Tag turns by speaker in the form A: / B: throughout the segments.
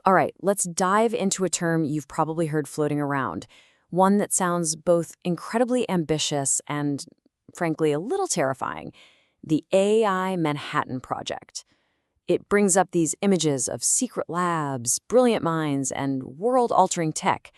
A: All right, let's dive into a term you've probably heard floating around, one that sounds both incredibly ambitious and, frankly, a little terrifying: the AI Manhattan Project. It brings up these images of secret labs, brilliant minds, and world-altering tech,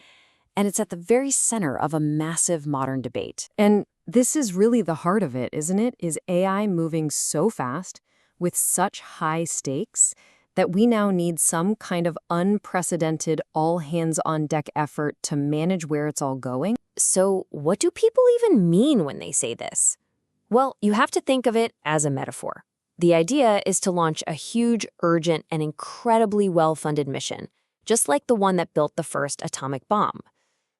A: and it's at the very center of a massive modern debate.
B: And this is really the heart of it, isn't it? Is AI moving so fast with such high stakes that we now need some kind of unprecedented all-hands-on-deck effort to manage where it's all going?
C: So, what do people even mean when they say this? Well, you have to think of it as a metaphor. The idea is to launch a huge, urgent, and incredibly well-funded mission, just like the one that built the first atomic bomb.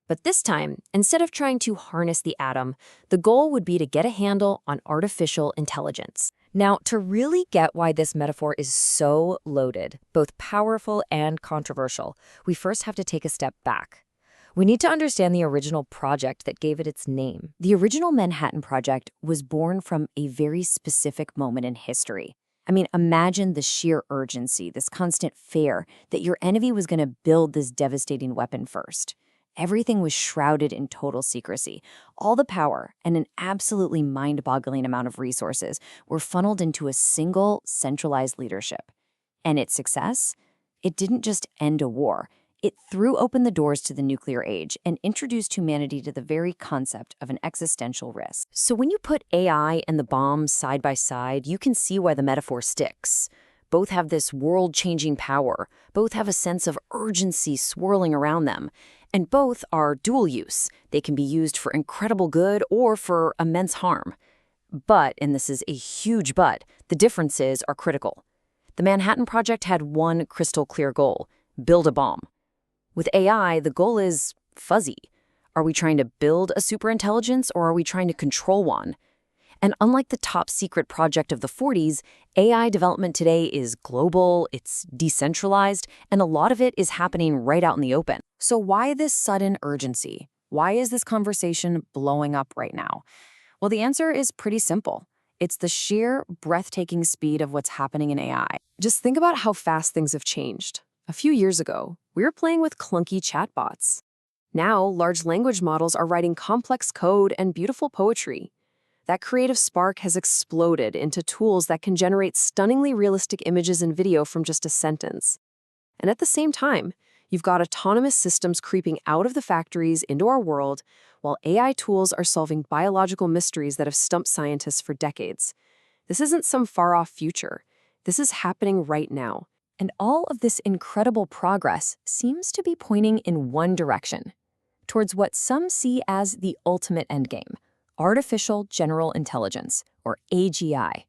C: But this time, instead of trying to harness the atom, the goal would be to get a handle on artificial intelligence. Now, to really get why this metaphor is so loaded, both powerful and controversial, we first have to take a step back. We need to understand the original project that gave it its name.
A: The original Manhattan Project was born from a very specific moment in history. I mean, imagine the sheer urgency, this constant fear that your enemy was going to build this devastating weapon first. Everything was shrouded in total secrecy. All the power and an absolutely mind-boggling amount of resources were funneled into a single, centralized leadership. And its success? It didn't just end a war. It threw open the doors to the nuclear age and introduced humanity to the very concept of an existential risk.
C: So when you put AI and the bomb side by side, you can see why the metaphor sticks. Both have this world-changing power. Both have a sense of urgency swirling around them. And both are dual use. They can be used for incredible good or for immense harm. But, and this is a huge but, the differences are critical. The Manhattan Project had one crystal clear goal: build a bomb. With AI, the goal is fuzzy. Are we trying to build a superintelligence or are we trying to control one? And unlike the top secret project of the 40s, AI development today is global, it's decentralized, and a lot of it is happening right out in the open.
A: So why this sudden urgency? Why is this conversation blowing up right now? Well, the answer is pretty simple. It's the sheer, breathtaking speed of what's happening in AI. Just think about how fast things have changed. A few years ago, we were playing with clunky chatbots. Now, large language models are writing complex code and beautiful poetry. That creative spark has exploded into tools that can generate stunningly realistic images and video from just a sentence. And at the same time, you've got autonomous systems creeping out of the factories into our world, while AI tools are solving biological mysteries that have stumped scientists for decades. This isn't some far-off future. This is happening right now. And all of this incredible progress seems to be pointing in one direction, towards what some see as the ultimate endgame: artificial general intelligence, or AGI.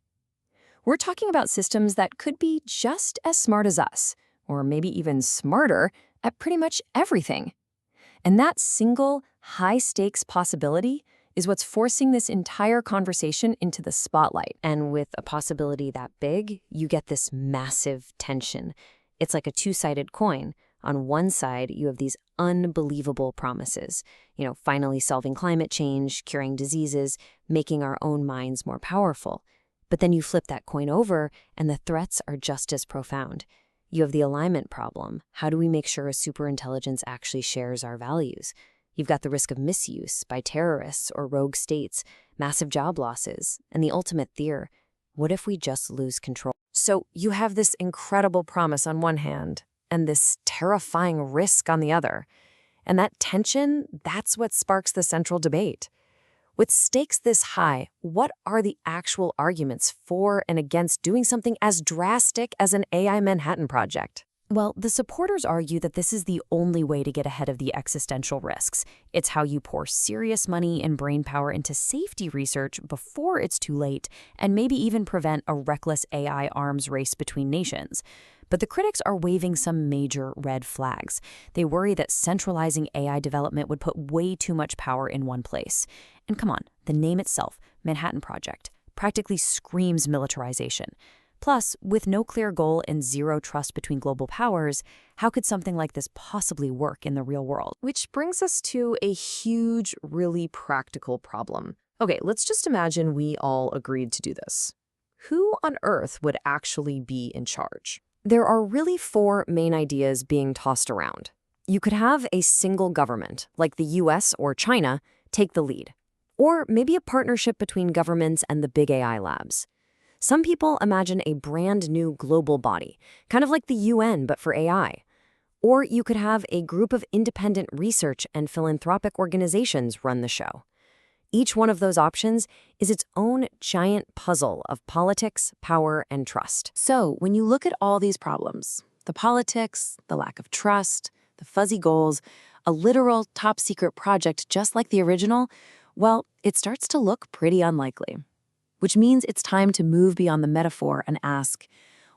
A: We're talking about systems that could be just as smart as us, or maybe even smarter at pretty much everything. And that single, high-stakes possibility is what's forcing this entire conversation into the spotlight.
C: And with a possibility that big, you get this massive tension. It's like a two-sided coin. On one side, you have these unbelievable promises, finally solving climate change, curing diseases, making our own minds more powerful. But then you flip that coin over, and the threats are just as profound. You have the alignment problem. How do we make sure a superintelligence actually shares our values? You've got the risk of misuse by terrorists or rogue states, massive job losses, and the ultimate fear: what if we just lose control?
A: So you have this incredible promise on one hand, and this terrifying risk on the other. And that tension, that's what sparks the central debate. With stakes this high, what are the actual arguments for and against doing something as drastic as an AI Manhattan Project? Well, the supporters argue that this is the only way to get ahead of the existential risks. It's how you pour serious money and brainpower into safety research before it's too late, and maybe even prevent a reckless AI arms race between nations. But the critics are waving some major red flags. They worry that centralizing AI development would put way too much power in one place. And come on, the name itself, Manhattan Project, practically screams militarization. Plus, with no clear goal and zero trust between global powers, how could something like this possibly work in the real world? Which brings us to a huge, really practical problem. Okay, let's just imagine we all agreed to do this. Who on earth would actually be in charge?
B: There are really four main ideas being tossed around. You could have a single government, like the US or China, take the lead. Or maybe a partnership between governments and the big AI labs. Some people imagine a brand new global body, kind of like the UN but for AI. Or you could have a group of independent research and philanthropic organizations run the show. Each one of those options is its own giant puzzle of politics, power, and trust.
A: So, when you look at all these problems, the politics, the lack of trust, the fuzzy goals, a literal top secret project just like the original, well, it starts to look pretty unlikely. Which means it's time to move beyond the metaphor and ask,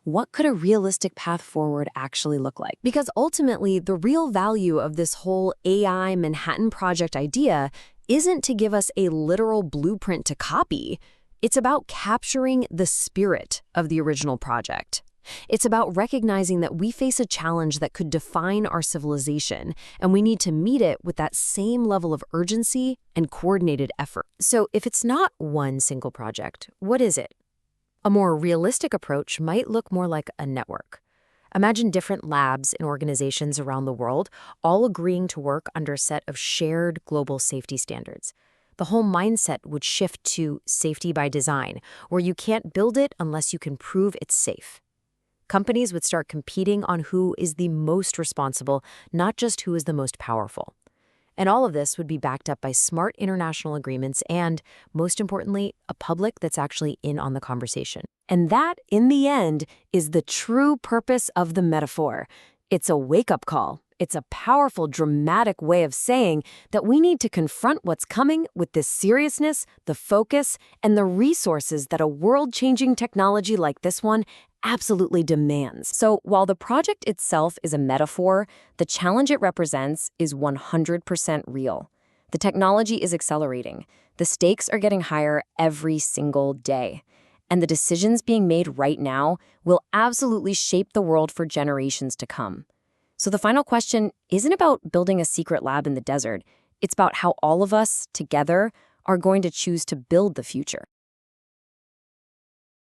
A: what could a realistic path forward actually look like?
B: Because ultimately, the real value of this whole AI Manhattan Project idea isn't to give us a literal blueprint to copy. It's about capturing the spirit of the original project. It's about recognizing that we face a challenge that could define our civilization, and we need to meet it with that same level of urgency and coordinated effort. So if it's not one single project, what is it? A more realistic approach might look more like a network. Imagine different labs and organizations around the world all agreeing to work under a set of shared global safety standards. The whole mindset would shift to safety by design, where you can't build it unless you can prove it's safe. Companies would start competing on who is the most responsible, not just who is the most powerful. And all of this would be backed up by smart international agreements and, most importantly, a public that's actually in on the conversation. And that, in the end, is the true purpose of the metaphor. It's a wake-up call. It's a powerful, dramatic way of saying that we need to confront what's coming with the seriousness, the focus, and the resources that a world-changing technology like this one absolutely demands.
A: So while the project itself is a metaphor, the challenge it represents is 100% real. The technology is accelerating. The stakes are getting higher every single day. And the decisions being made right now will absolutely shape the world for generations to come. So the final question isn't about building a secret lab in the desert. It's about how all of us, together, are going to choose to build the future.